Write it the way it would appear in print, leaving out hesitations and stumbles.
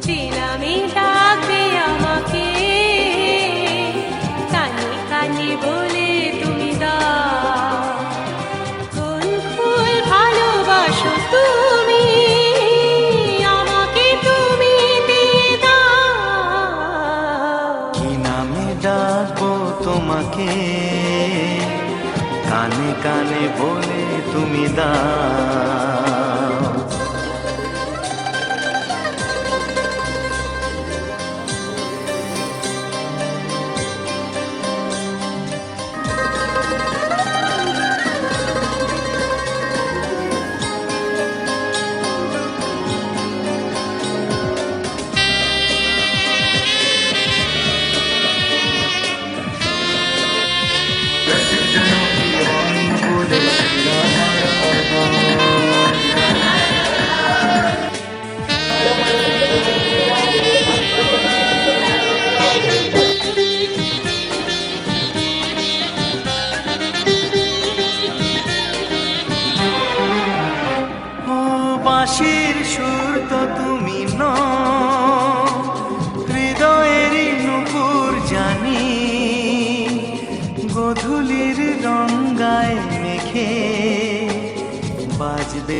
যে নামে ডাকবে আমাকে, কানে কানে বলে তুমি দাও কোন ফুল ভালোবাসো তুমি, আমাকে তুমি দিয়ে দাও। কি নামে ডাকবো তোমাকে, কানে কানে বলে তুমি দাও। বাঁশির সুর তো তুমি নও, হৃদয়ের নুপুর জানি, গধূলির রঙ্গায় মেঘে বাজবে।